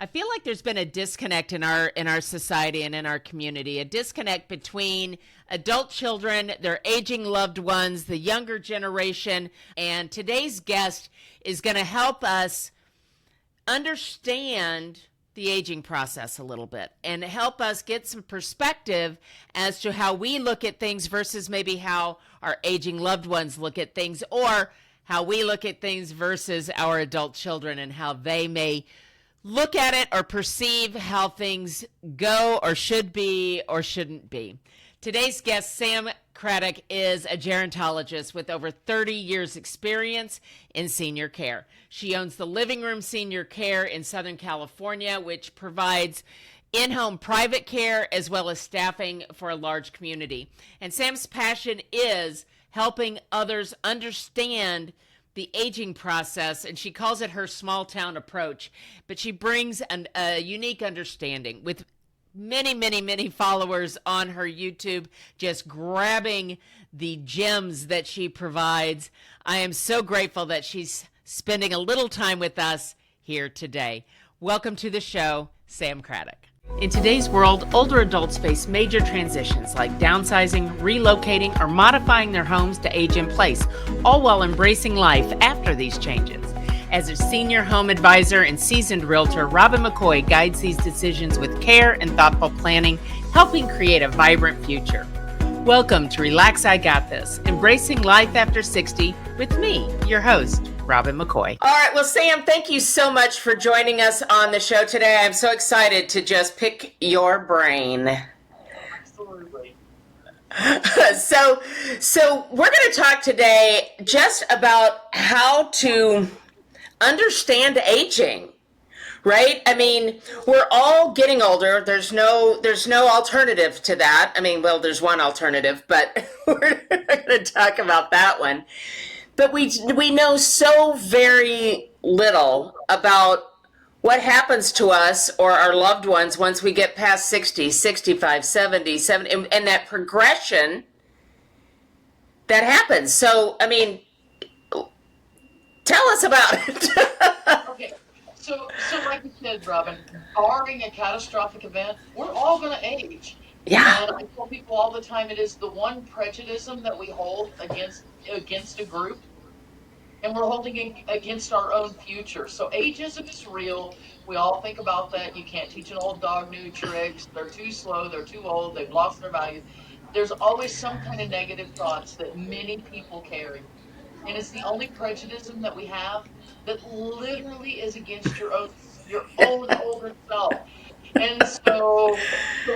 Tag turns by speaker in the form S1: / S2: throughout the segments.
S1: I feel like there's been a disconnect in our society and in our community, a disconnect between adult children, their aging loved ones, the younger generation, and today's guest is going to help us understand the aging process a little bit and help us get some perspective as to how we look at things versus maybe how our aging loved ones look at things, or how we look at things versus our adult children and how they may look at it or perceive how things go or should be or shouldn't be. Today's guest, Sam Cradduck, is a gerontologist with over 30 years experience in senior care. She owns the Living Room Senior Care in Southern California, which provides in-home private care as well as staffing for a large community. And Sam's passion is helping others understand the aging process, and she calls it her small town approach, but she brings a unique understanding with many followers on her YouTube, just grabbing the gems that she provides. I am so grateful that she's spending a little time with us here today. Welcome to the show, Sam Cradduck. In today's world, older adults face major transitions like downsizing, relocating, or modifying their homes to age in place, all while embracing life after these changes. As a senior home advisor and seasoned realtor, RobinMcCoy guides these decisions with care and thoughtful planning, helping create a vibrant future. Welcome to Relax, I Got This, Embracing Life After 60 with me, your host, RobinMcCoy. All right, well, Sam, thank you so much for joining us on the show today. I'm so excited to just pick your brain.
S2: Absolutely.
S1: So we're going to talk today just about how to understand aging, right? I mean, we're all getting older. There's no alternative to that. I mean, well, there's one alternative, but we're not going to talk about that one. But we know so very little about what happens to us or our loved ones once we get past 60, 65, 70, and that progression that happens. So, I mean, tell us about it.
S2: Okay, so like you said, Robin, barring a catastrophic event, we're all going to age.
S1: Yeah.
S2: And I tell people all the time, it is the one prejudice that we hold against a group, and we're holding it against our own future. So ageism is real. We all think about that. You can't teach an old dog new tricks. They're too slow. They're too old. They've lost their value. There's always some kind of negative thoughts that many people carry. And it's the only prejudice that we have that literally is against your own older self. And so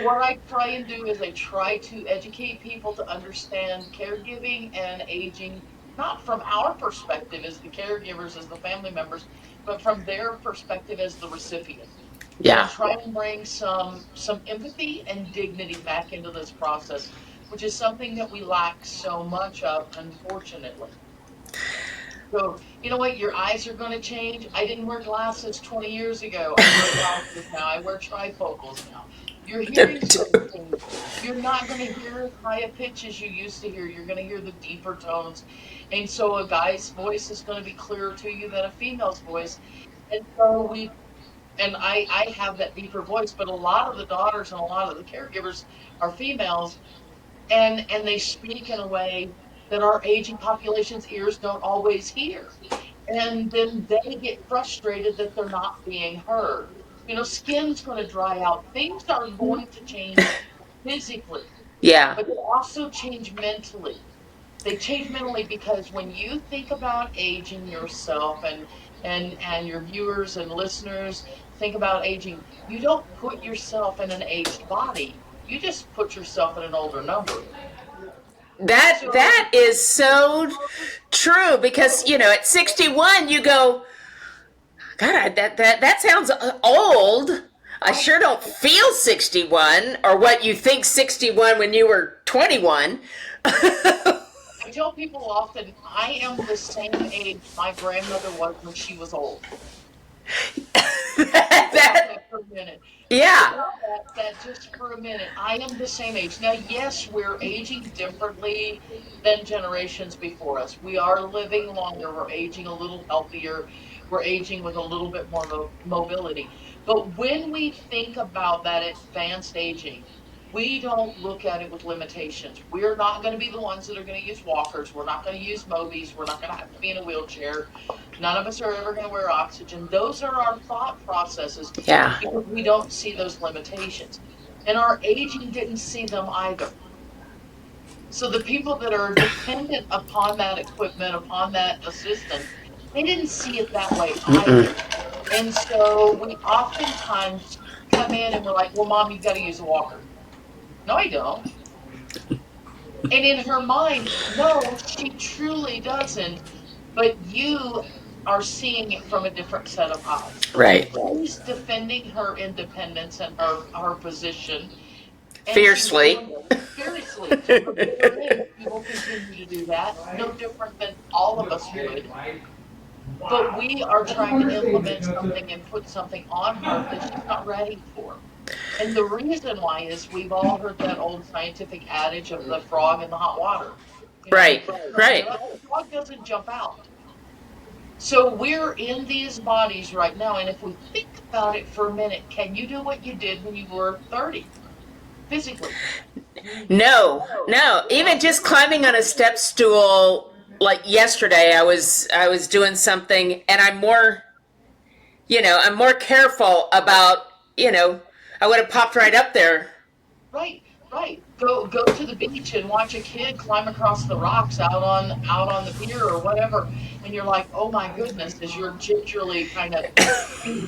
S2: what I try and do is I try to educate people to understand caregiving and aging, not from our perspective as the caregivers, as the family members, but from their perspective as the recipient.
S1: Yeah.
S2: And try and bring some empathy and dignity back into this process, which is something that we lack so much of, unfortunately. So, you know what? Your eyes are going to change. I didn't wear glasses 20 years ago. I wear glasses now. I wear trifocals now. Your hearing's going to change. You're not going to hear as high a pitch as you used to hear. You're going to hear the deeper tones. And so a guy's voice is going to be clearer to you than a female's voice. And so I have that deeper voice, but a lot of the daughters and a lot of the caregivers are females, and they speak in a way that our aging population's ears don't always hear. And then they get frustrated that they're not being heard. You know, skin's going to dry out. Things are going to change physically.
S1: Yeah.
S2: But they also change mentally. They change mentally because when you think about aging yourself and your viewers and listeners think about aging, you don't put yourself in an aged body. You just put yourself in an older number.
S1: That is so true, because, you know, at 61 you go, God, that sounds old. I sure don't feel 61, or what you think 61 when you were 21.
S2: I tell people often, I am the same age my grandmother was when she was old. For a minute.
S1: Yeah.
S2: That just for a minute. I am the same age. Now, yes, we're aging differently than generations before us. We are living longer. We're aging a little healthier. We're aging with a little bit more mobility. But when we think about that advanced aging, we don't look at it with limitations. We're not going to be the ones that are going to use walkers. We're not going to use Mobies. We're not going to have to be in a wheelchair. None of us are ever going to wear oxygen. Those are our thought processes
S3: Yeah.
S2: because we don't see those limitations. And our aging didn't see them either. So the people that are dependent upon that equipment, upon that assistance, they didn't see it that way
S3: Mm-mm.
S2: either. And so we oftentimes come in and we're like, well, Mom, you've got to use a walker. No, I don't. And in her mind, no, she truly doesn't. But you are seeing it from a different set of eyes.
S3: Right.
S2: She's defending her independence and her position. And
S3: Fiercely.
S2: Fiercely to her bitter end. She will continue to do that, no different than all of us would. But we are trying to implement something and put something on her that she's not ready for. And the reason why is we've all heard that old scientific adage of the frog in the hot water.
S3: Right. Right.
S2: The frog doesn't jump out. So we're in these bodies right now. And if we think about it for a minute, can you do what you did when you were 30? Physically?
S3: No. Even just climbing on a step stool, like yesterday, I was doing something, and I'm more careful about, I would have popped right up there.
S2: Right. Go to the beach and watch a kid climb across the rocks out on the pier or whatever, and you're like, oh my goodness, as you're gingerly kind of.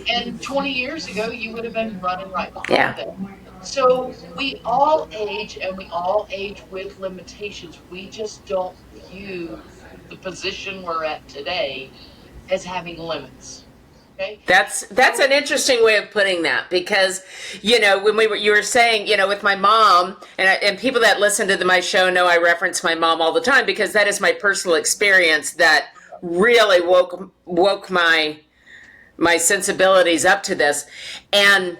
S2: And 20 years ago, you would have been running right behind them. So we all age, and we all age with limitations. We just don't view the position we're at today as having limits. Okay?
S3: That's an interesting way of putting that, because when you were saying, with my mom, and people that listen to my show know I reference my mom all the time, because that is my personal experience that really woke my sensibilities up to this, and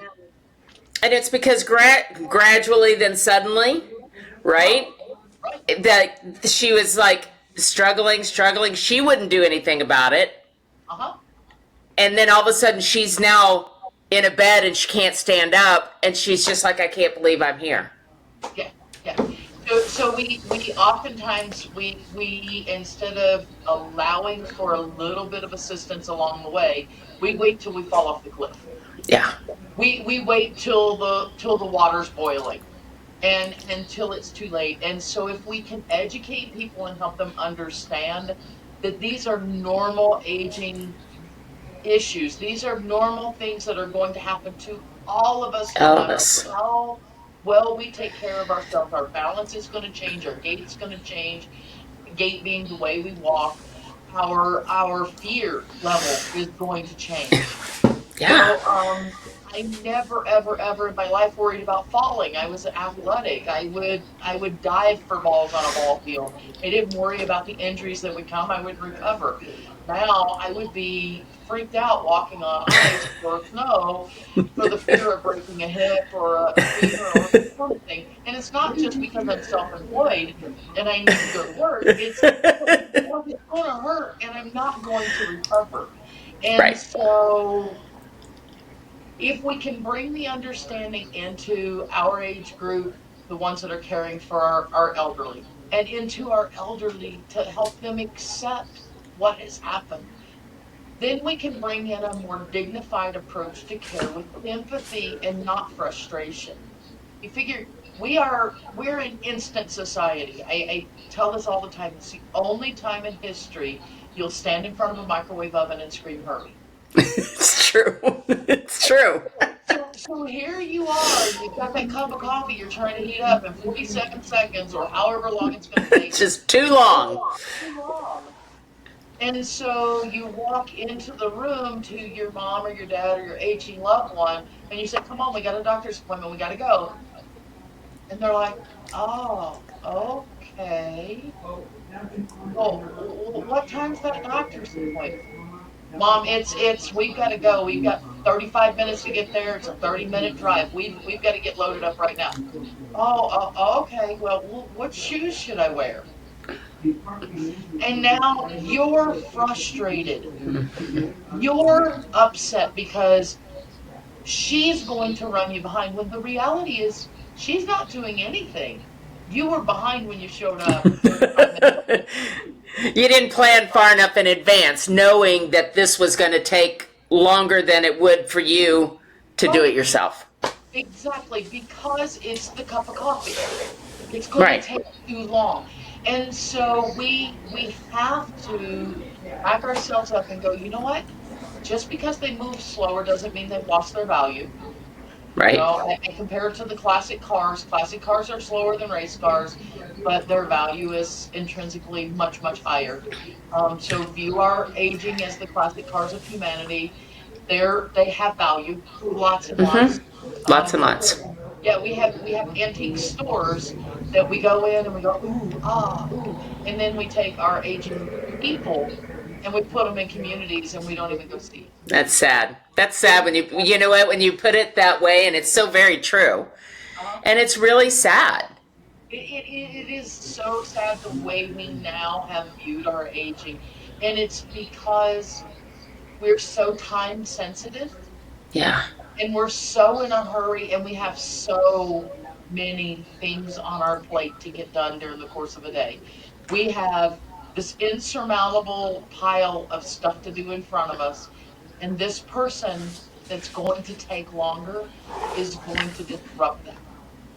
S3: it's because gradually, then suddenly, right, that she was like struggling. She wouldn't do anything about it. And then all of a sudden she's now in a bed and she can't stand up, and she's just like, I can't believe I'm here.
S2: Yeah. So we oftentimes we instead of allowing for a little bit of assistance along the way, we wait till we fall off the cliff.
S3: Yeah.
S2: We wait till the water's boiling, and until it's too late. And so if we can educate people and help them understand that these are normal aging issues. These are normal things that are going to happen to all of us.
S3: All of us.
S2: How well we take care of ourselves. Our balance is going to change. Our gait's going to change. Gait being the way we walk. Our fear level is going to change.
S3: Yeah.
S2: So, I never, ever in my life worried about falling. I was athletic. I would dive for balls on a ball field. I didn't worry about the injuries that would come. I would recover. Now I would be freaked out walking on ice or snow for the fear of breaking a hip or a femur or something. And it's not just because I'm self-employed and I need to go to work. It's going to hurt and I'm not going to recover. And
S3: right.
S2: So if we can bring the understanding into our age group, the ones that are caring for our elderly, and into our elderly to help them accept what has happened, then we can bring in a more dignified approach to care with empathy and not frustration. You figure we're an instant society. I tell this all the time. It's the only time in history you'll stand in front of a microwave oven and scream, hurry.
S3: It's true. It's true.
S2: So here you are, you've got that cup of coffee you're trying to heat up in 47 seconds or however long it's going to take.
S3: It's just too long.
S2: Too long. And so you walk into the room to your mom or your dad or your aging loved one, and you say, come on, we got a doctor's appointment, we got to go. And they're like, oh, okay. Well, what time's that doctor's appointment? Mom, we've got to go. We've got 35 minutes to get there. It's a 30-minute drive. We've got to get loaded up right now. Oh, okay. Well, what shoes should I wear? And now you're frustrated. You're upset because she's going to run you behind, when the reality is she's not doing anything. You were behind when you showed up 35 minutes.
S3: You didn't plan far enough in advance, knowing that this was going to take longer than it would for you to do it
S2: Right.
S3: yourself.
S2: Exactly, because it's the cup of coffee. It's going to
S3: Right.
S2: take too long. And so we have to back ourselves up and go, you know what? Just because they move slower doesn't mean they've lost their value. You
S3: Right.
S2: know, I compare it to the classic cars. Classic cars are slower than race cars, but their value is intrinsically much, much higher. So view our aging as the classic cars of humanity. They have value, lots and lots.
S3: Lots and
S2: We
S3: lots.
S2: Yeah, we have antique stores that we go in and we go ooh ah ooh, and then we take our aging people and we put them in communities and we don't even go see
S3: That's sad. That's sad when you know what, when you put it that way, and it's so very true.
S2: them.
S3: And it's really sad.
S2: It is so sad the way we now have viewed our aging, and it's because we're so time sensitive
S3: Yeah.
S2: and we're so in a hurry and we have so many things on our plate to get done during the course of a day. We have this insurmountable pile of stuff to do in front of us, and this person that's going to take longer is going to disrupt that.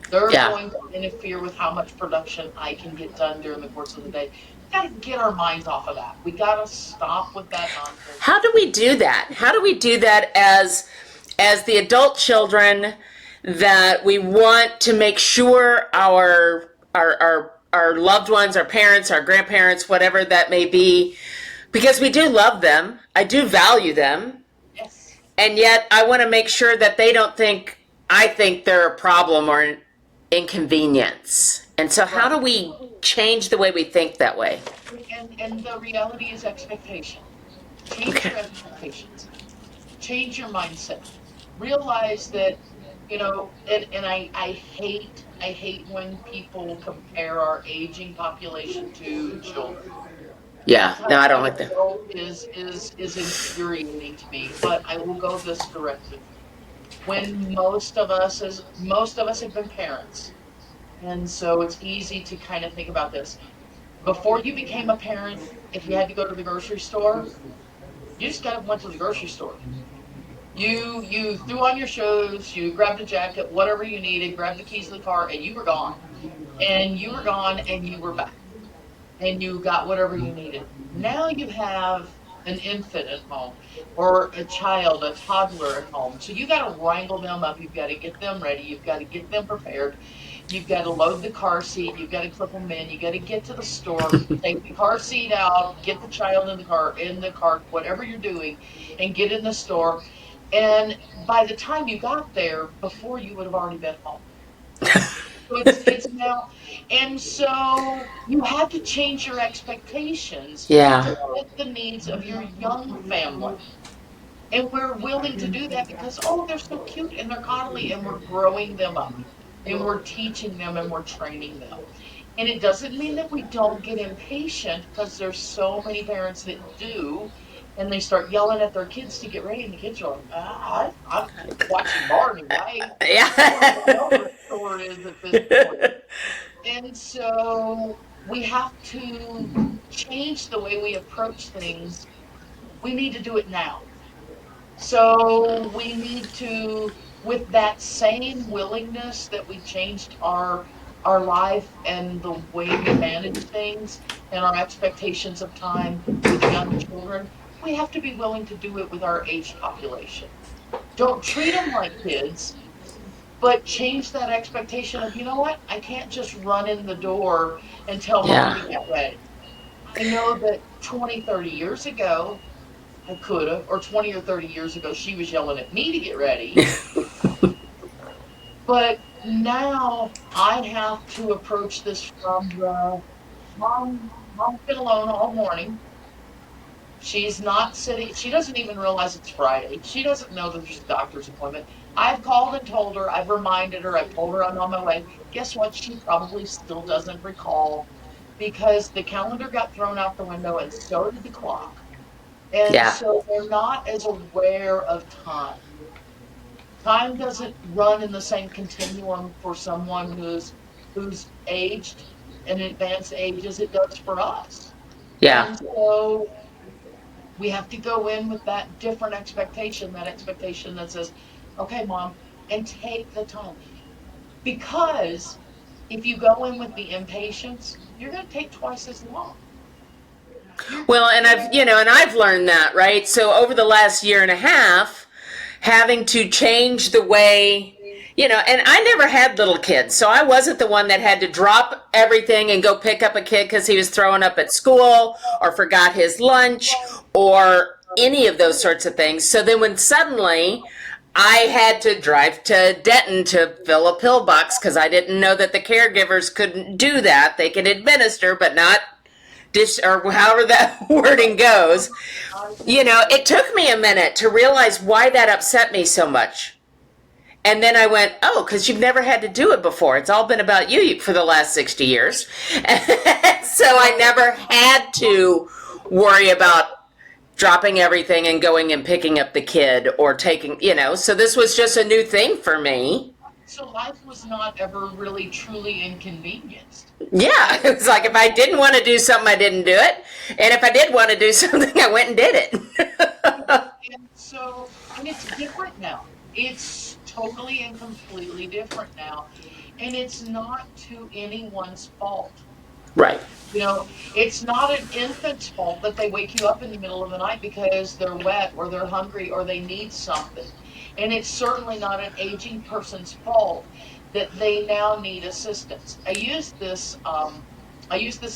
S2: They're
S3: Yeah.
S2: going to interfere with how much production I can get done during the course of the day. We got to get our minds off of that. We got to stop with that nonsense.
S3: How do we do that? How do we do that as the adult children, that we want to make sure our loved ones, our parents, our grandparents, whatever that may be, because we do love them, I do value them,
S2: Yes.
S3: and yet I want to make sure that they don't think I think they're a problem or an inconvenience. And so how do we change the way we think that way?
S2: And the reality is expectation. Change your expectations. Change your mindset. Realize that, and I hate when people compare our aging population to children.
S3: Yeah,
S2: That
S3: no,
S2: type
S3: I don't
S2: of
S3: like that.
S2: result is infuriating to me. But I will go this direction. When most of us have been parents, and so it's easy to kind of think about this. Before you became a parent, if you had to go to the grocery store, you just got went to the grocery store. You threw on your shoes, you grabbed a jacket, whatever you needed, grabbed the keys to the car, and you were gone. And you were gone, and you were back, and you got whatever you needed. Now you have an infant at home, or a child, a toddler at home. So you got to wrangle them up. You've got to get them ready. You've got to get them prepared. You've got to load the car seat. You've got to clip them in. You got to get to the store, take the car seat out, get the child in the car, whatever you're doing, and get in the store. And by the time you got there, before you would have already been home. So it's now, and so you have to change your expectations
S3: Yeah.
S2: to fit the needs of your young family. And we're willing to do that because, oh, they're so cute and they're coddly, and we're growing them up and we're teaching them and we're training them. And it doesn't mean that we don't get impatient, because there's so many parents that do, and they start yelling at their kids to get ready, and the kids are like, I'm watching Barney. I don't know what the store is at this point. And so we have to change the way we approach things. We need to do it now. So we need to, with that same willingness that we changed our life and the way we manage things and our expectations of time with young children, we have to be willing to do it with our aged population. Don't treat them like kids, but change that expectation of, you know what, I can't just run in the door and tell mom
S3: Yeah.
S2: to get ready. I know that 20, 30 years ago, I could have, or 20 or 30 years ago, she was yelling at me to get ready. But now I have to approach this from the mom's been alone all morning. She's not sitting, she doesn't even realize it's Friday. She doesn't know that there's a doctor's appointment. I've called and told her, I've reminded her, I've told her I'm on my way. Guess what? She probably still doesn't recall, because the calendar got thrown out the window and so did the clock. And
S3: Yeah.
S2: so they're not as aware of time. Time doesn't run in the same continuum for someone who's aged in advanced age as it does for us.
S3: Yeah.
S2: And so we have to go in with that different expectation, that expectation that says, okay, mom, and take the time. Because if you go in with the impatience, you're going to take twice as long.
S3: Well, and I've learned that, right? So over the last year and a half, having to change the way, and I never had little kids, so I wasn't the one that had to drop everything and go pick up a kid because he was throwing up at school or forgot his lunch or any of those sorts of things. So then when suddenly I had to drive to Denton to fill a pill box because I didn't know that the caregivers couldn't do that. They can administer, but not dish, or however that wording goes. It took me a minute to realize why that upset me so much. And then I went, oh, because you've never had to do it before. It's all been about you for the last 60 years. So I never had to worry about dropping everything and going and picking up the kid or taking, so this was just a new thing for me.
S2: So life was not ever really truly inconvenienced.
S3: Yeah, it was like if I didn't want to do something, I didn't do it. And if I did want to do something, I went and did it.
S2: And it's different now. It's totally and completely different now. And it's not to anyone's fault.
S3: Right.
S2: It's not an infant's fault that they wake you up in the middle of the night because they're wet or they're hungry or they need something. And it's certainly not an aging person's fault that they now need assistance. I used this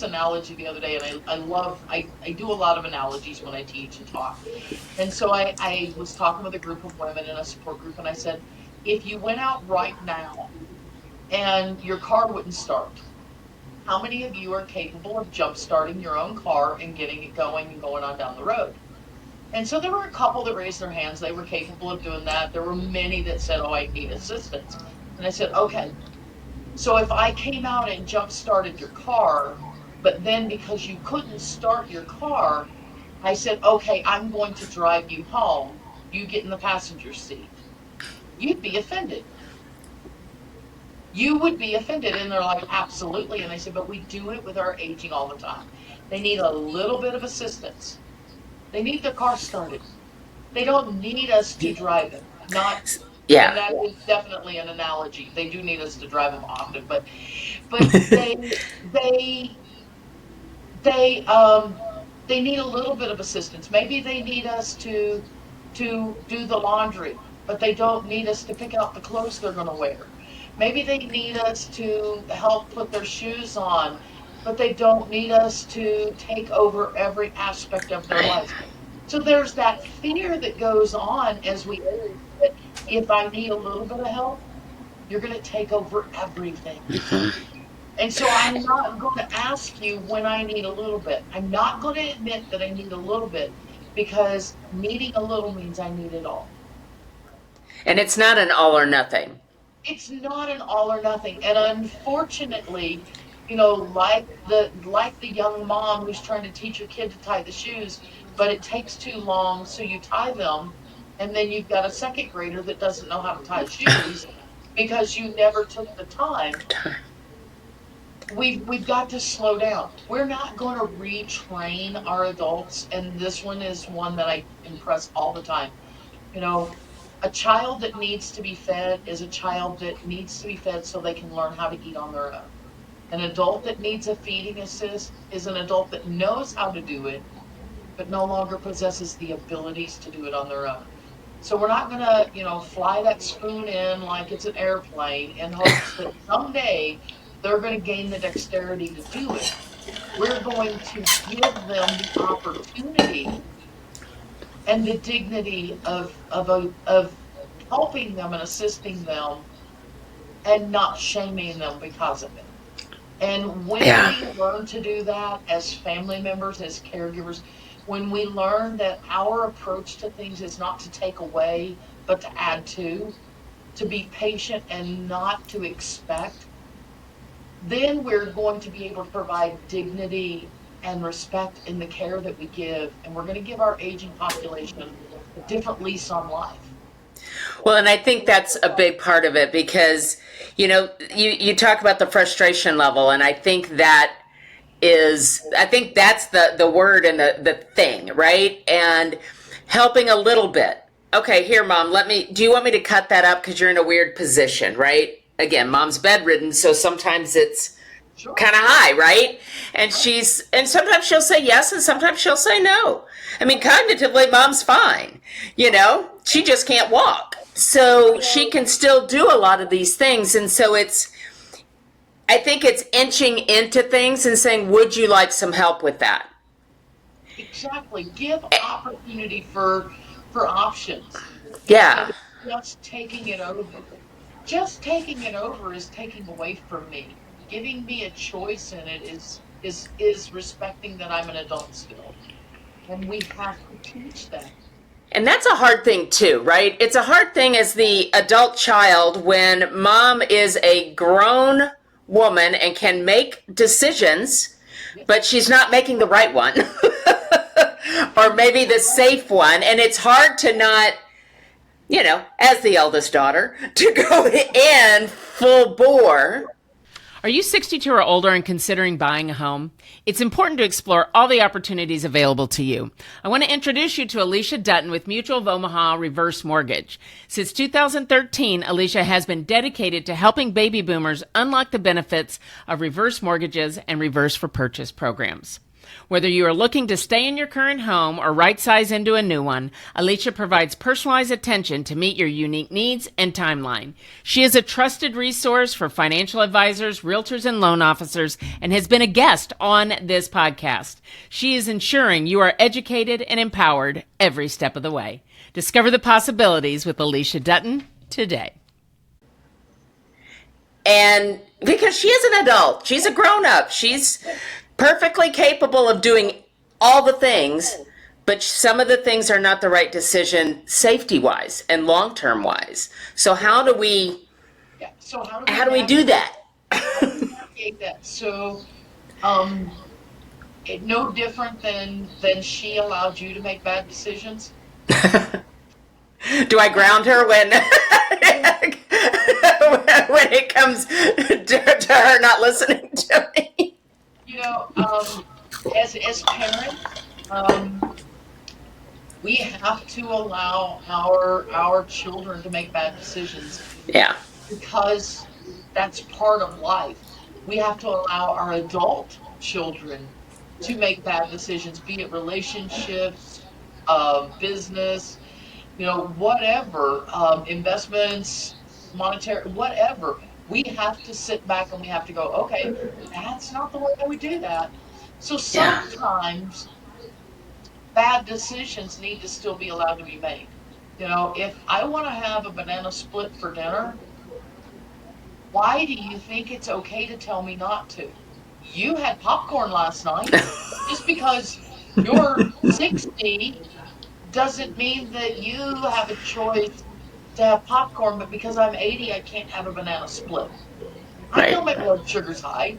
S2: analogy the other day, and I do a lot of analogies when I teach and talk. And so I was talking with a group of women in a support group, and I said, if you went out right now and your car wouldn't start, how many of you are capable of jump starting your own car and getting it going and going on down the road? And so there were a couple that raised their hands. They were capable of doing that. There were many that said, oh, I need assistance. And I said, okay, so if I came out and jump started your car, but then because you couldn't start your car, I said, okay, I'm going to drive you home. You get in the passenger seat. You'd be offended. You would be offended. And they're like, absolutely. And I said, but we do it with our aging all the time. They need a little bit of assistance. They need their car started. They don't need us to drive them.
S3: Yeah.
S2: And that is definitely an analogy. They do need us to drive them often, but they need a little bit of assistance. Maybe they need us to do the laundry, but they don't need us to pick out the clothes they're going to wear. Maybe they need us to help put their shoes on, but they don't need us to take over every aspect of their life. So there's that fear that goes on as we age, that if I need a little bit of help, you're going to take over everything. Mm-hmm. And so I'm not going to ask you when I need a little bit. I'm not going to admit that I need a little bit, because needing a little means I need it all.
S3: And it's not an all or nothing.
S2: It's not an all or nothing. And unfortunately, like the young mom who's trying to teach her kid to tie the shoes, but it takes too long, so you tie them, and then you've got a second grader that doesn't know how to tie shoes because you never took the time. We've got to slow down. We're not going to retrain our adults, and this one is one that I impress all the time. A child that needs to be fed is a child that needs to be fed so they can learn how to eat on their own. An adult that needs a feeding assist is an adult that knows how to do it, but no longer possesses the abilities to do it on their own. So we're not going to, fly that spoon in like it's an airplane in hopes that someday they're going to gain the dexterity to do it. We're going to give them the opportunity and the dignity of helping them and assisting them and not shaming them because of it. And when we learn to do that as family members, as caregivers, when we learn that our approach to things is not to take away, but to add to be patient and not to expect, then we're going to be able to provide dignity and respect in the care that we give. And we're going to give our aging population a different lease on life.
S3: Well, and I think that's a big part of it because, you talk about the frustration level, and I think that's the word and the thing, right? And helping a little bit. Okay, here, Mom, do you want me to cut that up because you're in a weird position, right? Again, Mom's bedridden, so sometimes it's kind of high, right? And sometimes she'll say yes, and sometimes she'll say no. I mean, cognitively, Mom's fine. She just can't walk. So she can still do a lot of these things. And so I think it's inching into things and saying, would you like some help with that?
S2: Exactly. Give opportunity for options.
S3: Yeah.
S2: Just taking it over. Just taking it over is taking away from me. Giving me a choice in it is respecting that I'm an adult still. And we have to teach that.
S3: And that's a hard thing too, right? It's a hard thing as the adult child when Mom is a grown woman and can make decisions, but she's not making the right one. Or maybe the safe one. And it's hard to not, as the eldest daughter, to go in full bore.
S1: Are you 62 or older and considering buying a home? It's important to explore all the opportunities available to you. I want to introduce you to Alicia Dutton with Mutual of Omaha Reverse Mortgage. Since 2013, Alicia has been dedicated to helping baby boomers unlock the benefits of reverse mortgages and reverse for purchase programs. Whether you are looking to stay in your current home or right size into a new one, Alicia provides personalized attention to meet your unique needs and timeline. She is a trusted resource for financial advisors, realtors, and loan officers, and has been a guest on this podcast. She is ensuring you are educated and empowered every step of the way. Discover the possibilities with Alicia Dutton today.
S3: And because she is an adult, she's a grown-up, she's perfectly capable of doing all the things, but some of the things are not the right decision safety-wise and long-term wise. So how do we do that?
S2: So, no different than she allowed you to make bad decisions.
S3: Do I ground her when when it comes to her not listening to me?
S2: As parents, we have to allow our children to make bad decisions.
S3: Yeah.
S2: Because that's part of life. We have to allow our adult children to make bad decisions, be it relationships, business, whatever, investments, monetary, whatever. We have to sit back and we have to go, okay, that's not the way we do that. So sometimes bad decisions need to still be allowed to be made. If I want to have a banana split for dinner, why do you think it's okay to tell me not to? You had popcorn last night. Just because you're 60 doesn't mean that you have a choice to have popcorn, but because I'm 80, I can't have a banana split.
S3: Right.
S2: I know my blood sugar's high.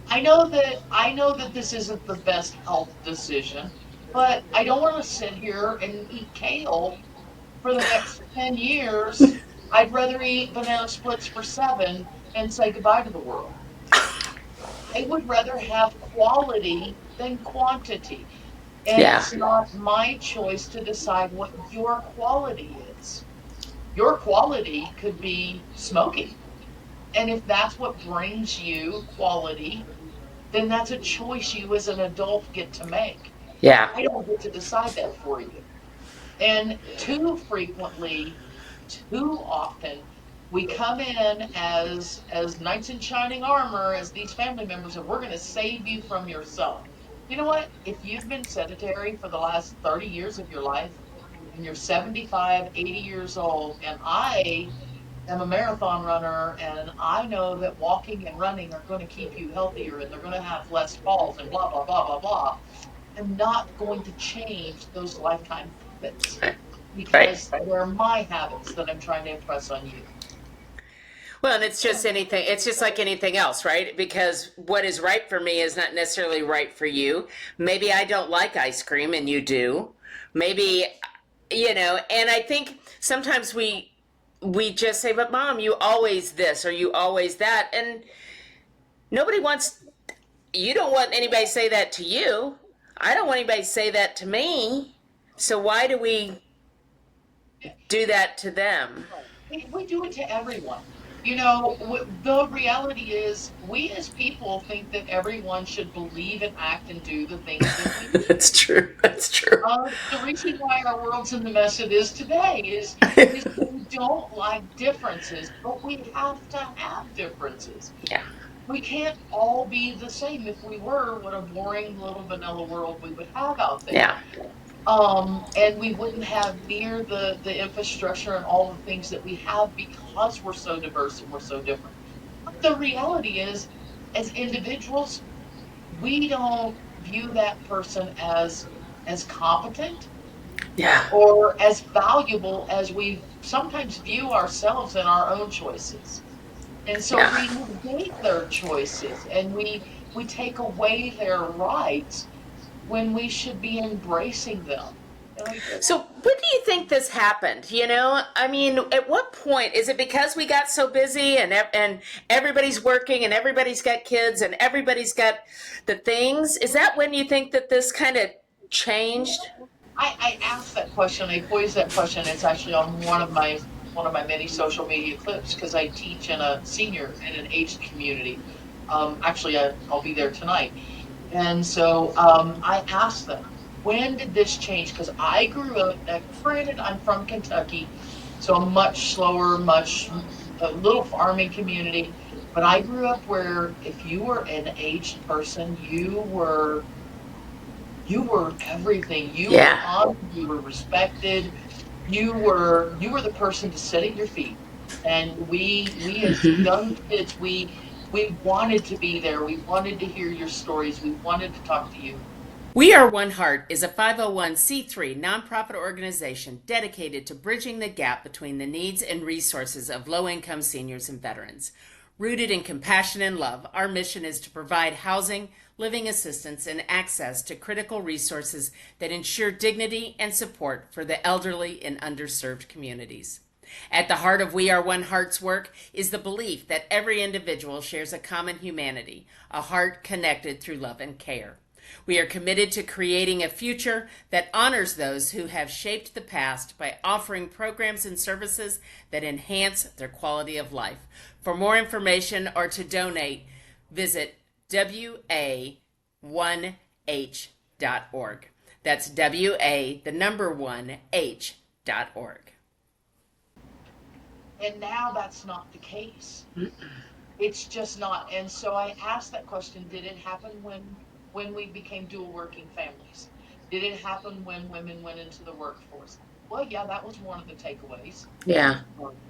S2: I know that this isn't the best health decision, but I don't want to sit here and eat kale for the next 10 years. I'd rather eat banana splits for 7 and say goodbye to the world. I would rather have quality than quantity. And it's not my choice to decide what your quality is. Your quality could be smoking. And if that's what brings you quality, then that's a choice you as an adult get to make.
S3: Yeah.
S2: I don't get to decide that for you. And too often, we come in as knights in shining armor, as these family members, and we're going to save you from yourself. You know what? If you've been sedentary for the last 30 years of your life, and you're 75, 80 years old, and I am a marathon runner, and I know that walking and running are going to keep you healthier, and they're going to have less falls, and blah, blah, blah, blah, blah. I'm not going to change those lifetime habits because they're my habits that I'm trying to impress on you.
S3: Well, and it's just like anything else, right? Because what is right for me is not necessarily right for you. Maybe I don't like ice cream and you do. Maybe And I think sometimes we just say, but mom, you always this or you always that. And nobody wants, you don't want anybody to say that to you. I don't want anybody to say that to me. So why do we do that to them?
S2: We do it to everyone. The reality is, we as people think that everyone should believe and act and do the things that we do.
S3: That's true. That's true.
S2: The reason why our world's in the mess it is today is we don't like differences, but we have to have differences.
S3: Yeah.
S2: We can't all be the same. If we were, what a boring little vanilla world we would have out there.
S3: Yeah.
S2: And we wouldn't have near the infrastructure and all the things that we have because we're so diverse and we're so different. But the reality is, as individuals, we don't view that person as competent
S3: Yeah.
S2: or as valuable as we sometimes view ourselves and our own choices. And so
S3: Yeah.
S2: we negate their choices and we take away their rights when we should be embracing them.
S3: So when do you think this happened? I mean, at what point is it because we got so busy and everybody's working and everybody's got kids and everybody's got the things? Is that when you think that this kind of changed?
S2: I asked that question. I posed that question. It's actually on one of my many social media clips because I teach in a senior in an aged community. Actually, I'll be there tonight. And so I asked them, when did this change? Because I grew up, granted, I'm from Kentucky, so a much slower, a little farming community. But I grew up where if you were an aged person, you were everything. You were honored, you were respected, you were the person to sit at your feet. And we as young kids, we wanted to be there. We wanted to hear your stories. We wanted to talk to you.
S1: We Are One Heart is a 501c3 nonprofit organization dedicated to bridging the gap between the needs and resources of low-income seniors and veterans. Rooted in compassion and love, our mission is to provide housing, living assistance, and access to critical resources that ensure dignity and support for the elderly in underserved communities. At the heart of We Are One Heart's work is the belief that every individual shares a common humanity, a heart connected through love and care. We are committed to creating a future that honors those who have shaped the past by offering programs and services that enhance their quality of life. For more information or to donate, visit wa1h.org. That's wa1h.org.
S2: And now that's not the case. It's just not. And so I asked that question, did it happen when we became dual working families? Did it happen when women went into the workforce? Well, yeah, that was one of the takeaways.
S3: Yeah.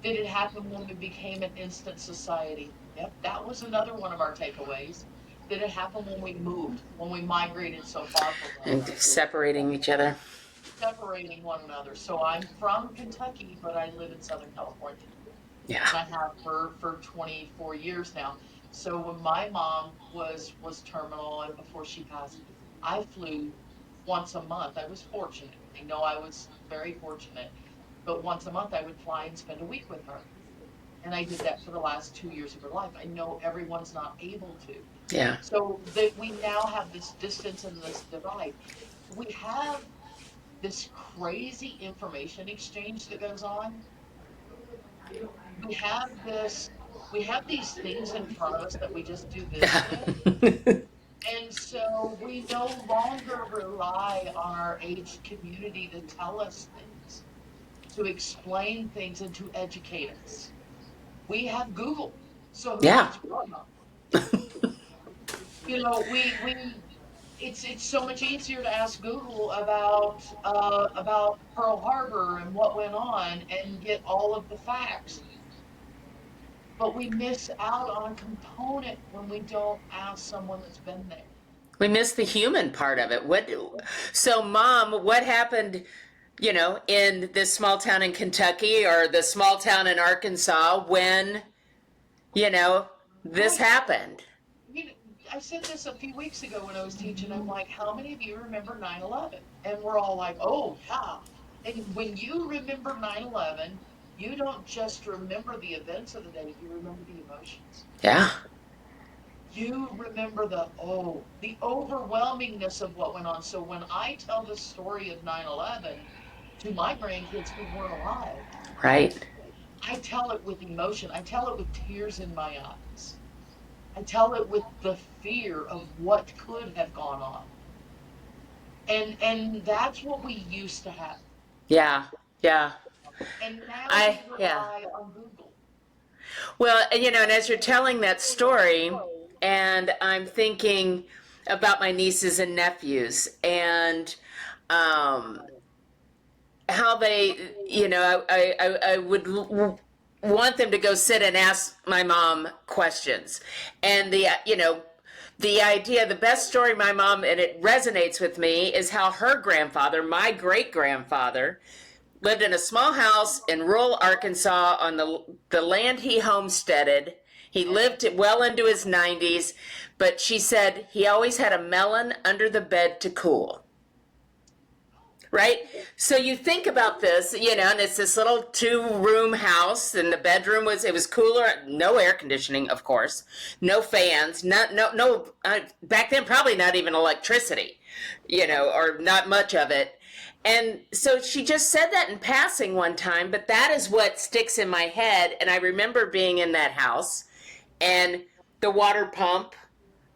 S2: Did it happen when we became an instant society? Yep, that was another one of our takeaways. Did it happen when we moved, when we migrated so far from one
S3: And
S2: another?
S3: separating each other.
S2: Separating one another. So I'm from Kentucky, but I live in Southern California.
S3: Yeah.
S2: And I have for 24 years now. So when my mom was terminal and before she passed, I flew once a month. I was fortunate. I know I was very fortunate. But once a month I would fly and spend a week with her. And I did that for the last 2 years of her life. I know everyone's not able to.
S3: Yeah.
S2: So that we now have this distance and this divide. We have this crazy information exchange that goes on. We have these things in front of us that we just do this with. And so we no longer rely on our aged community to tell us things, to explain things, and to educate us. We have Google. So who
S3: Yeah.
S2: needs Grubhub? We it's so much easier to ask Google about Pearl Harbor and what went on and get all of the facts. But we miss out on a component when we don't ask someone that's been there.
S3: We miss the human part of it. So Mom, what happened, in this small town in Kentucky or the small town in Arkansas when, this happened?
S2: I said this a few weeks ago when I was teaching. I'm like, how many of you remember 9/11? And we're all like, oh, yeah. And when you remember 9/11, you don't just remember the events of the day, you remember the emotions.
S3: Yeah.
S2: You remember the overwhelmingness of what went on. So when I tell the story of 9/11 to my grandkids who weren't alive,
S3: Right.
S2: I tell it with emotion. I tell it with tears in my eyes. I tell it with the fear of what could have gone on. And that's what we used to have.
S3: Yeah. Yeah.
S2: And now we
S3: Yeah.
S2: rely on Google.
S3: Well, and as you're telling that story, and I'm thinking about my nieces and nephews and how they, I would want them to go sit and ask my mom questions. And the idea, the best story my mom, and it resonates with me, is how her grandfather, my great grandfather, lived in a small house in rural Arkansas on the land he homesteaded. He lived well into his 90s, but she said he always had a melon under the bed to cool. Right? So you think about this, and it's this little 2-room house, and the bedroom was cooler, no air conditioning, of course, no fans, no, back then probably not even electricity, or not much of it. And so she just said that in passing one time, but that is what sticks in my head. And I remember being in that house and the water pump,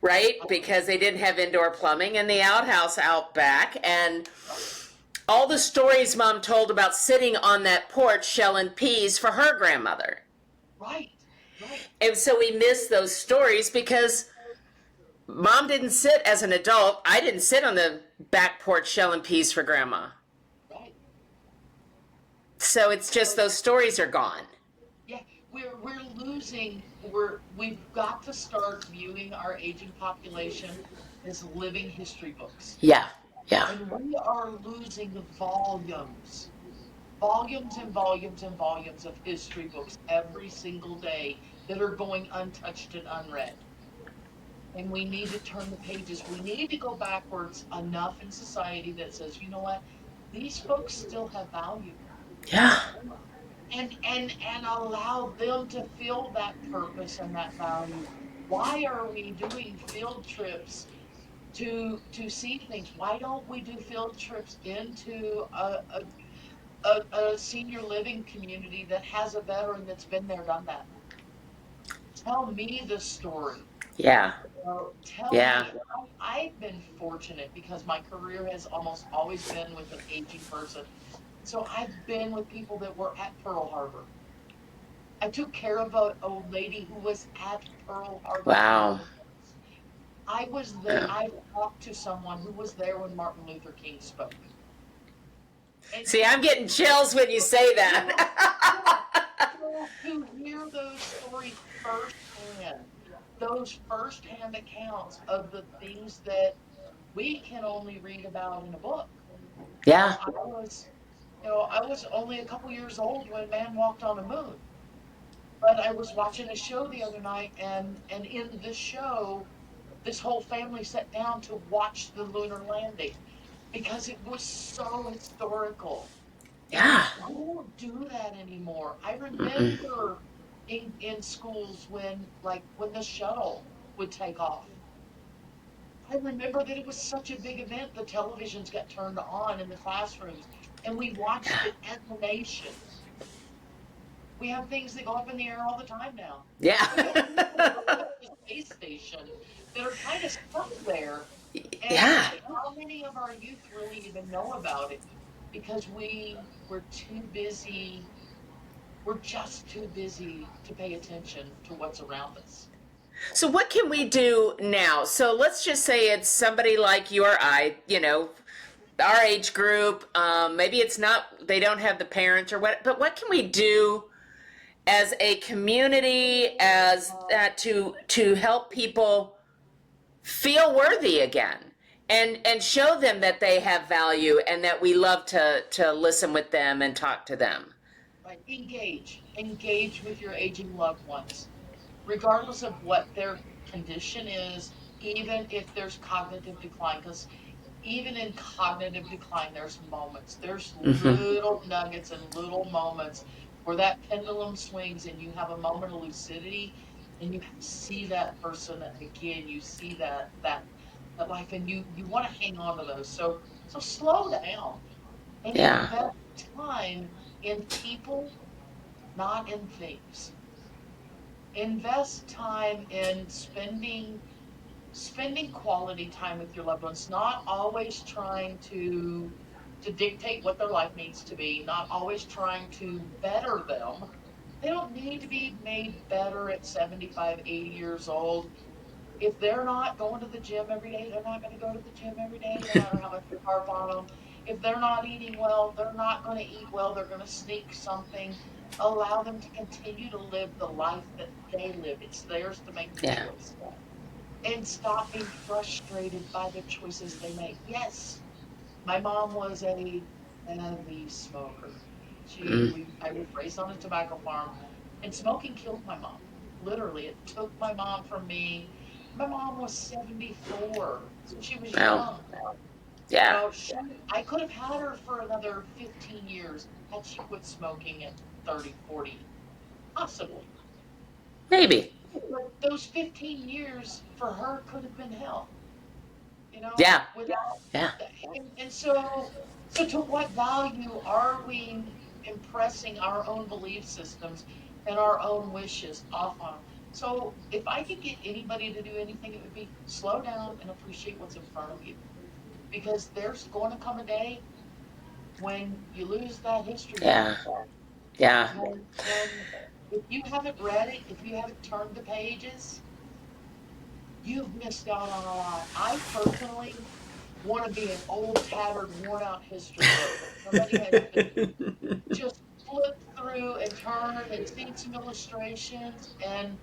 S3: right? Because they didn't have indoor plumbing, and the outhouse out back, and all the stories Mom told about sitting on that porch shelling peas for her grandmother.
S2: Right.
S3: And so we miss those stories because Mom didn't sit as an adult. I didn't sit on the back porch shelling peas for Grandma.
S2: Right.
S3: So it's just those stories are gone.
S2: Yeah, we're losing. We've got to start viewing our aging population as living history books.
S3: Yeah. Yeah.
S2: And we are losing volumes, volumes and volumes and volumes of history books every single day that are going untouched and unread. And we need to turn the pages. We need to go backwards enough in society that says, you know what, these folks still have value.
S3: Yeah.
S2: And allow them to feel that purpose and that value. Why are we doing field trips to see things? Why don't we do field trips into a senior living community that has a veteran that's been there, done that? Tell me the story.
S3: Yeah.
S2: Tell
S3: Yeah.
S2: me. I've been fortunate because my career has almost always been with an aging person. So I've been with people that were at Pearl Harbor. I took care of an old lady who was at Pearl Harbor.
S3: Wow.
S2: I was there. I talked to someone who was there when Martin Luther King spoke. And
S3: See, I'm getting chills when you say that.
S2: to hear those stories firsthand, those firsthand accounts of the things that we can only read about in a book.
S3: Yeah.
S2: I was only a couple years old when man walked on the moon. But I was watching a show the other night, and in the show, this whole family sat down to watch the lunar landing because it was so historical.
S3: Yeah.
S2: And we don't do that anymore. I remember in schools when the shuttle would take off. I remember that it was such a big event. The televisions got turned on in the classrooms, and we watched it as a nation. We have things that go up in the air all the time now.
S3: Yeah.
S2: The space station that are kind of stuck there. And
S3: Yeah.
S2: how many of our youth really even know about it? Because we're too busy. We're just too busy to pay attention to what's around us.
S3: So what can we do now? So let's just say it's somebody like you or I, our age group. Maybe it's not, they don't have the parents or what, but what can we do as a community, as to help people feel worthy again, and show them that they have value and that we love to listen with them and talk to them.
S2: Right. Engage with your aging loved ones, regardless of what their condition is, even if there's cognitive decline. Because even in cognitive decline, there's moments, there's
S3: Mm-hmm.
S2: little nuggets and little moments where that pendulum swings and you have a moment of lucidity and you see that person again, you see that life, and you want to hang on to those. So slow down and
S3: Yeah.
S2: invest time in people, not in things. Invest time in spending quality time with your loved ones, not always trying to dictate what their life needs to be, not always trying to better them. They don't need to be made better at 75, 80 years old. If they're not going to the gym every day, they're not going to go to the gym every day, no matter how much you harp on them. If they're not eating well, they're not going to eat well. They're going to sneak something. Allow them to continue to live the life that they live. It's theirs to make the
S3: Yeah.
S2: choice. And stop being frustrated by the choices they make. Yes, my mom was a heavy smoker.
S3: Mm.
S2: I was raised on a tobacco farm, and smoking killed my mom. Literally, it took my mom from me. My mom was 74, so she was
S3: Well,
S2: young. You
S3: yeah.
S2: know, I could have had her for another 15 years had she quit smoking at 30, 40, possibly.
S3: Maybe.
S2: But those 15 years for her could have been hell, you know,
S3: Yeah.
S2: without,
S3: Yeah.
S2: and so to what value are we impressing our own belief systems and our own wishes off on them? So if I could get anybody to do anything, it would be slow down and appreciate what's in front of you, because there's going to come a day when you lose that history book,
S3: Yeah. Yeah.
S2: and if you haven't read it, if you haven't turned the pages, you've missed out on a lot. I personally want to be an old, tattered, worn out history book that somebody has just flipped through and turned and seen some illustrations and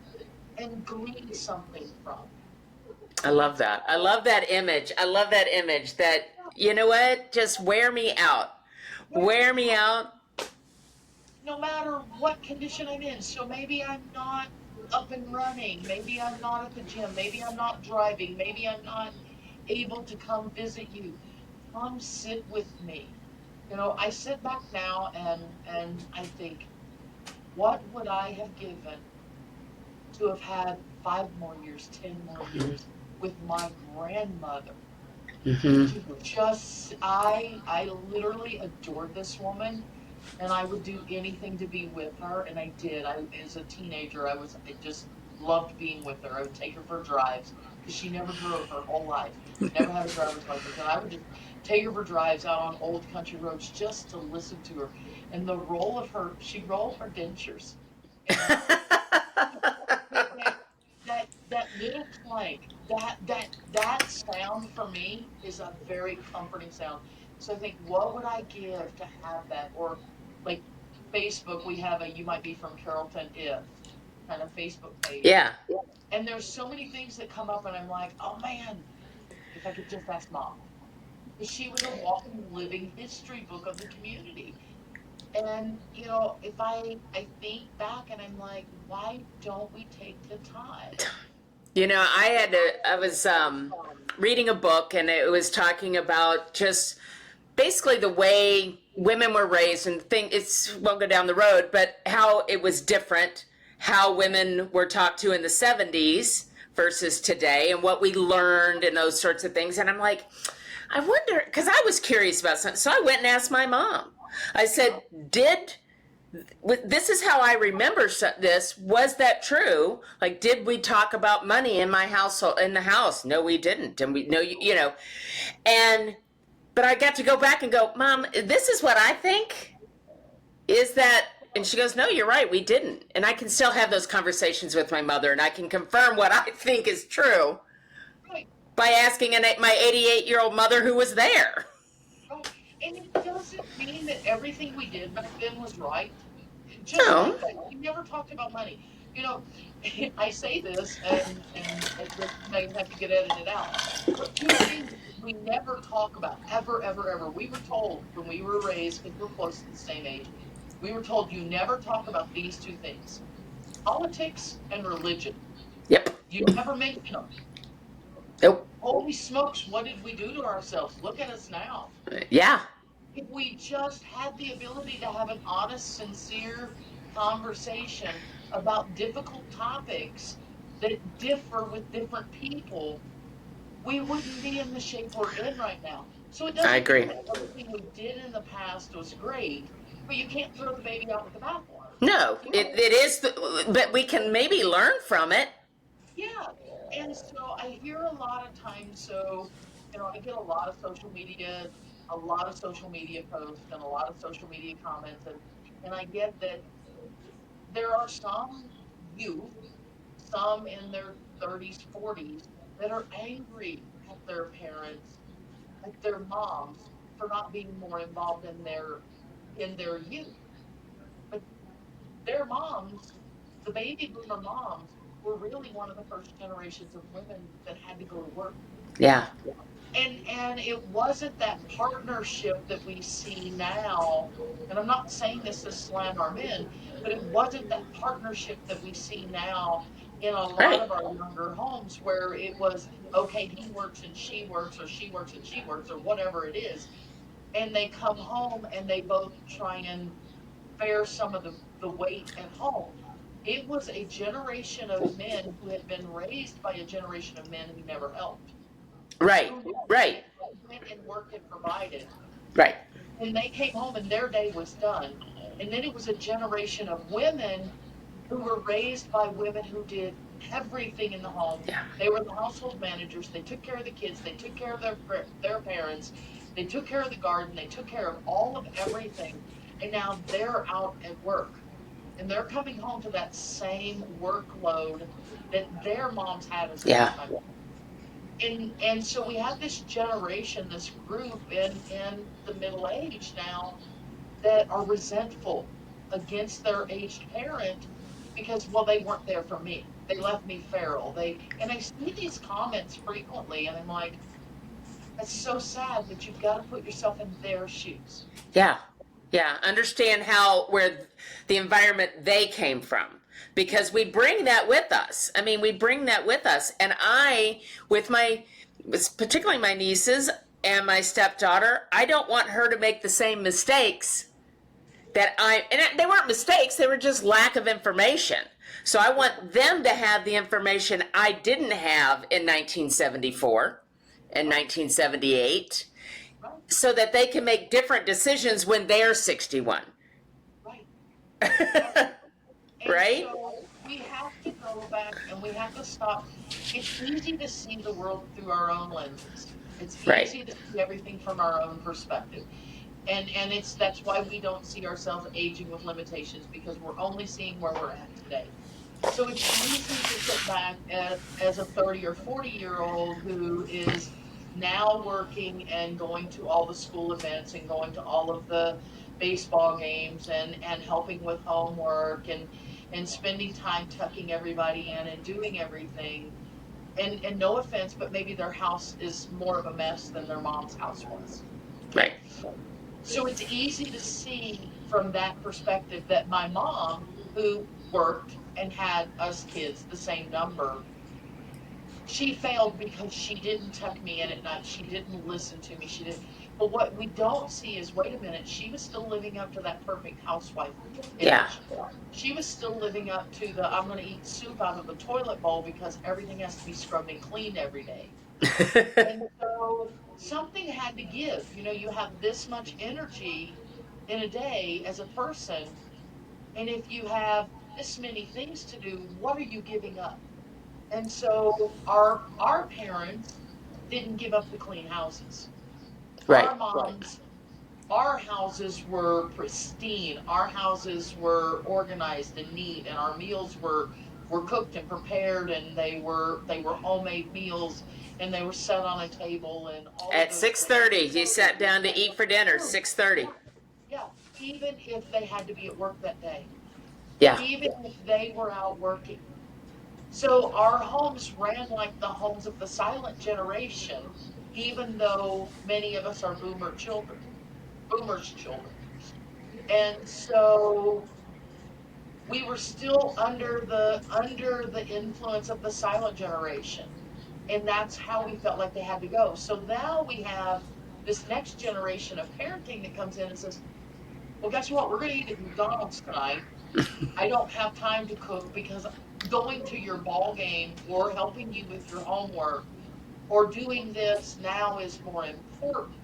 S2: gleaned something from.
S3: I love that. I love that image. I love that image that, you know what? Just wear me out.
S2: Wear me
S3: Wear me
S2: out,
S3: out.
S2: no matter what condition I'm in. So maybe I'm not up and running. Maybe I'm not at the gym. Maybe I'm not driving. Maybe I'm not able to come visit you. Come sit with me. You know, I sit back now and I think, what would I have given to have had 5 more years, 10 more years with my grandmother?
S3: Mm-hmm.
S2: To just, I literally adored this woman, and I would do anything to be with her, and I did. As a teenager, I just loved being with her. I would take her for drives because she never drove her whole life, never had a driver's license, and I would just take her for drives out on old country roads just to listen to her. And the roll of her, she rolled her dentures, and that little clank, that sound for me is a very comforting sound. So I think, what would I give to have that? Or like Facebook, we have a "You Might Be from Carrollton If" kind of Facebook page,
S3: Yeah.
S2: and there's so many things that come up, and I'm like, oh man, if I could just ask mom, because she was a walking, living history book of the community. And if I think back and I'm like, why don't we take the time?
S3: I was reading a book and it was talking about just basically the way women were raised and won't go down the road, but how it was different, how women were talked to in the 70s versus today and what we learned and those sorts of things. And I'm like, I wonder, because I was curious about something. So I went and asked my mom. I said, this is how I remember this. Was that true? Like, did we talk about money in my household, in the house? No, we didn't. And we know, and, but I got to go back and go, Mom, this is what I think is that, and she goes, no, you're right. We didn't. And I can still have those conversations with my mother and I can confirm what I think is true
S2: Right,
S3: by asking my 88-year-old mother who was there.
S2: right. And it doesn't mean that everything we did back then was right. Just
S3: No.
S2: like that, we never talked about money. You know, I say this, and this may have to get edited out. But two things we never talk about, ever, ever, ever. We were told when we were raised, because we're close to the same age, we were told you never talk about these two things: politics and religion.
S3: Yep.
S2: You never mention them.
S3: Nope.
S2: Holy smokes, what did we do to ourselves? Look at us now.
S3: Yeah.
S2: If we just had the ability to have an honest, sincere conversation about difficult topics that differ with different people, we wouldn't be in the shape we're in right now. So it
S3: I
S2: doesn't mean
S3: agree.
S2: that everything we did in the past was great, but you can't throw the baby out with the bathwater.
S3: No,
S2: You
S3: it,
S2: know,
S3: it is, but we can maybe learn from it.
S2: yeah. And so I hear a lot of times, so, I get a lot of social media posts and a lot of social media comments, and I get that there are some youth, some in their 30s, 40s, that are angry at their parents, at their moms, for not being more involved in their youth. But their moms, the baby boomer moms, were really one of the first generations of women that had to go to work.
S3: Yeah.
S2: And it wasn't that partnership that we see now, and I'm not saying this to slam our men, but it wasn't that partnership that we see now in a lot
S3: Right.
S2: of our younger homes, where it was, okay, he works and she works, or she works and she works, or whatever it is, and they come home and they both try and bear some of the weight at home. It was a generation of men who had been raised by a generation of men who never helped,
S3: Right.
S2: who
S3: Right.
S2: went and worked and provided.
S3: Right.
S2: And they came home and their day was done. And then it was a generation of women who were raised by women who did everything in the home.
S3: Yeah.
S2: They were the household managers. They took care of the kids. They took care of their parents. They took care of the garden. They took care of all of everything. And now they're out at work. And they're coming home to that same workload that their moms had as
S3: Yeah.
S2: full-time. And so we have this generation, this group in the middle age now, that are resentful against their aged parent because, well, they weren't there for me. They left me feral. And I see these comments frequently, and I'm like, that's so sad, but you've got to put yourself in their shoes.
S3: Yeah. Yeah. Understand where the environment they came from. Because we bring that with us. I mean, we bring that with us. And with particularly my nieces and my stepdaughter, I don't want her to make the same mistakes and they weren't mistakes, they were just lack of information. So I want them to have the information I didn't have in 1974 and 1978
S2: Right?
S3: so that they can make different decisions when they're 61.
S2: Right. And
S3: Right?
S2: so we have to go back and we have to stop. It's easy to see the world through our own lenses. It's
S3: Right.
S2: easy to see everything from our own perspective. And that's why we don't see ourselves aging with limitations, because we're only seeing where we're at today. So it's easy to sit back as a 30 or 40-year-old who is now working and going to all the school events and going to all of the baseball games and helping with homework and spending time tucking everybody in and doing everything. And no offense, but maybe their house is more of a mess than their mom's house was.
S3: Right.
S2: So it's easy to see from that perspective that my mom, who worked and had us kids the same number, she failed because she didn't tuck me in at night. She didn't listen to me. She didn't. But what we don't see is, wait a minute, she was still living up to that perfect housewife image.
S3: Yeah.
S2: She was still living up to the, I'm going to eat soup out of the toilet bowl because everything has to be scrubbed and cleaned every day. And so something had to give. You have this much energy in a day as a person, and if you have this many things to do, what are you giving up? And so our parents didn't give up the clean houses.
S3: Right.
S2: Our moms, our houses were pristine. Our houses were organized and neat, and our meals were cooked and prepared, and they were homemade meals, and they were set on a table, and all of
S3: At
S2: those
S3: 6:30,
S2: things.
S3: you sat down to eat for dinner. 6:30.
S2: Yeah, even if they had to be at work that day,
S3: Yeah.
S2: even if they were out working. So our homes ran like the homes of the silent generation, even though many of us are boomers' children. And so we were still under the influence of the silent generation. And that's how we felt like they had to go. So now we have this next generation of parenting that comes in and says, well, guess what? We're going to eat at McDonald's tonight. I don't have time to cook because going to your ball game or helping you with your homework or doing this now is more important.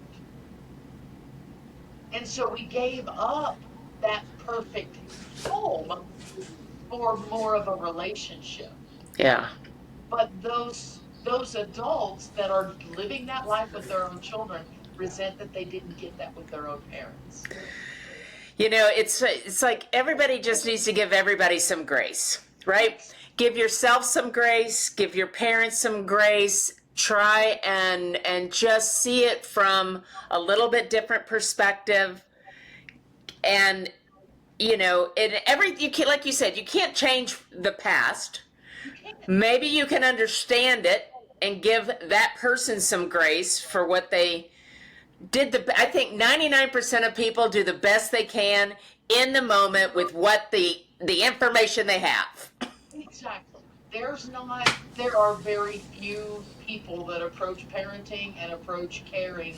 S2: And so we gave up that perfect home for more of a relationship.
S3: Yeah.
S2: But those adults that are living that life with their own children resent that they didn't get that with their own parents.
S3: You know, it's like everybody just needs to give everybody some grace, right? Give yourself some grace, give your parents some grace. Try and just see it from a little bit different perspective. And you know, you can, like you said, you can't change the past. Maybe you can understand it and give that person some grace for what they did. I think 99% of people do the best they can in the moment with what the information they have.
S2: Exactly. There are very few people that approach parenting and approach caring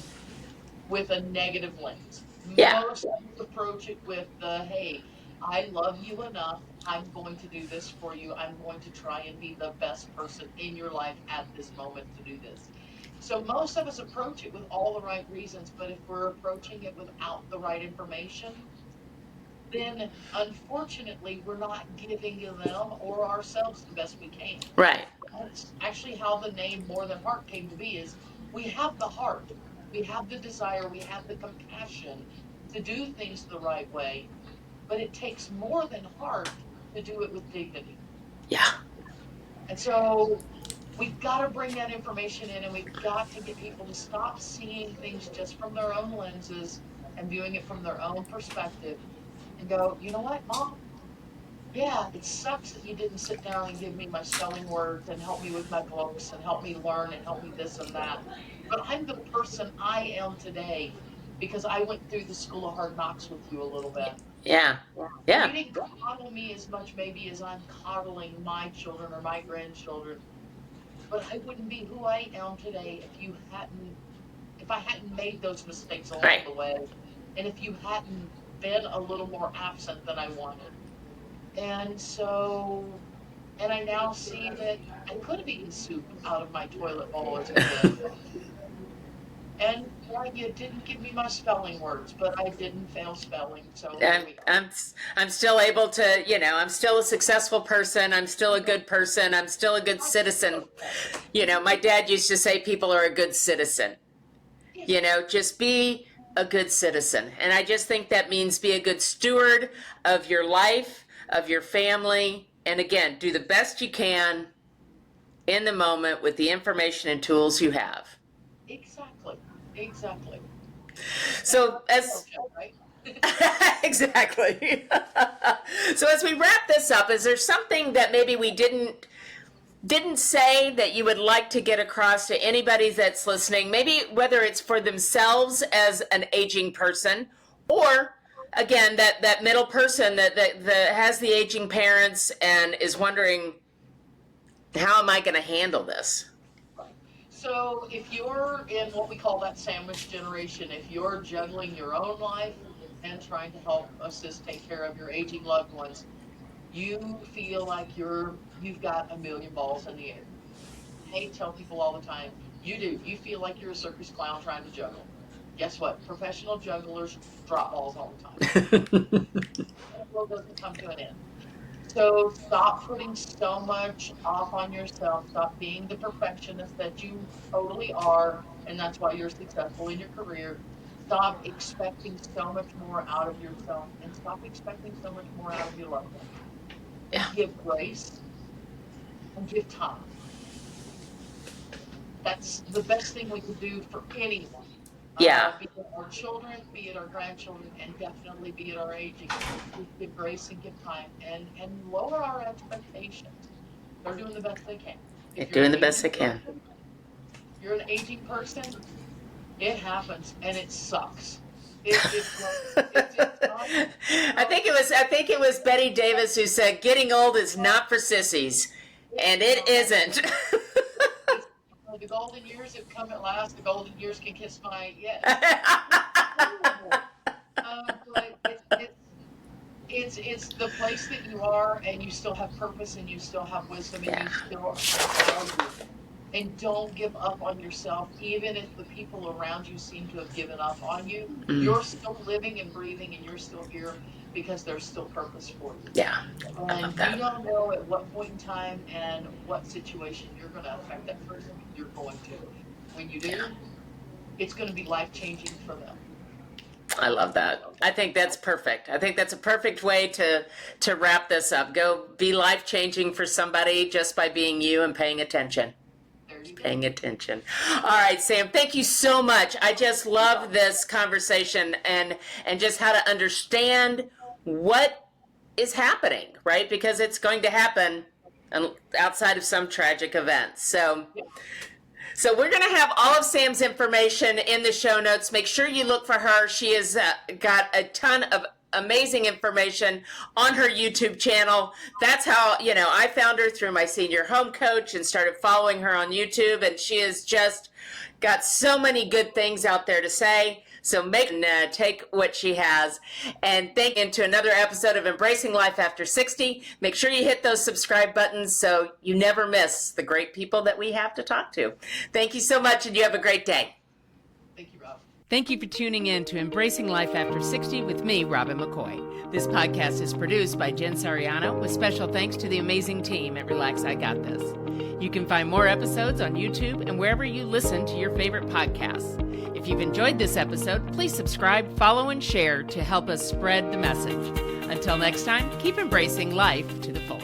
S2: with a negative lens.
S3: Yeah.
S2: Most of us approach it with the, hey, I love you enough. I'm going to do this for you. I'm going to try and be the best person in your life at this moment to do this. So most of us approach it with all the right reasons, but if we're approaching it without the right information, then unfortunately we're not giving them or ourselves the best we can.
S3: Right.
S2: That's actually how the name More Than Heart came to be, is we have the heart, we have the desire, we have the compassion to do things the right way, but it takes more than heart to do it with dignity.
S3: Yeah.
S2: And so we've got to bring that information in, and we've got to get people to stop seeing things just from their own lenses and viewing it from their own perspective and go, you know what, Mom? Yeah, it sucks that you didn't sit down and give me my spelling words and help me with my books and help me learn and help me this and that. But I'm the person I am today because I went through the school of hard knocks with you a little bit.
S3: Yeah.
S2: You
S3: Yeah.
S2: didn't coddle me as much maybe as I'm coddling my children or my grandchildren. But I wouldn't be who I am today if I hadn't made those mistakes along
S3: Right.
S2: the way, and if you hadn't been a little more absent than I wanted. And so, and I now see that I could have eaten soup out of my toilet bowl as a kid. And well, you didn't give me my spelling words, but I didn't fail spelling. So here we are.
S3: I'm still able to, you know, I'm still a successful person. I'm still a good person. I'm still a good citizen. You know, my dad used to say people are a good citizen. You know, just be a good citizen. And I just think that means be a good steward of your life, of your family. And again, do the best you can in the moment with the information and tools you have.
S2: Exactly.
S3: So as
S2: Right?
S3: exactly. So as we wrap this up, is there something that maybe we didn't say that you would like to get across to anybody that's listening? Maybe whether it's for themselves as an aging person, or again that middle person that has the aging parents and is wondering, how am I going to handle this?
S2: So if you're in what we call that sandwich generation, if you're juggling your own life and trying to help assist take care of your aging loved ones, you feel like you've got a million balls in the air. I tell people all the time, you do. You feel like you're a circus clown trying to juggle. Guess what? Professional jugglers drop balls all the time. The world doesn't come to an end. So stop putting so much off on yourself. Stop being the perfectionist that you totally are, and that's why you're successful in your career. Stop expecting so much more out of yourself, and stop expecting so much more out of your loved ones.
S3: Yeah.
S2: Give grace and give time. That's the best thing we could do for anyone.
S3: Yeah.
S2: Be it our children, be it our grandchildren, and definitely be it our aging. Just give grace and give time, and lower our expectations. They're doing the best they can.
S3: They're doing the best they can.
S2: If you're an aging person, it happens, and it sucks.
S3: I think it was Betty Davis who said, "Getting old is not for sissies," and it isn't.
S2: the golden years have come at last. The golden years can kiss my yes. But it's the place that you are, and you still have purpose, and you still have wisdom, and you still have value. And don't give up on yourself, even if the people around you seem to have given up on you. You're still living and breathing, and you're still here because there's still purpose for you.
S3: Yeah.
S2: And you don't know at what point in time and what situation you're going to affect that person. You're going to. When you do, it's going to be life-changing for them.
S3: I love that. I think that's perfect. I think that's a perfect way to wrap this up. Go be life-changing for somebody just by being you and paying attention. Paying attention. All right, Sam, thank you so much. I just love this conversation and just how to understand what is happening, right? Because it's going to happen outside of some tragic event. So we're going to have all of Sam's information in the show notes. Make sure you look for her. She has got a ton of amazing information on her YouTube channel. That's how, I found her through my senior home coach and started following her on YouTube. And she has just got so many good things out there to say. So take what she has. And thank you to another episode of Embracing Life After 60. Make sure you hit those subscribe buttons so you never miss the great people that we have to talk to. Thank you so much, and you have a great day.
S2: Thank you, Rob.
S1: Thank you for tuning in to Embracing Life After 60 with me, Robin McCoy. This podcast is produced by Jen Sariano with special thanks to the amazing team at Relax I Got This. You can find more episodes on YouTube and wherever you listen to your favorite podcasts. If you've enjoyed this episode, please subscribe, follow, and share to help us spread the message. Until next time, keep embracing life to the fullest.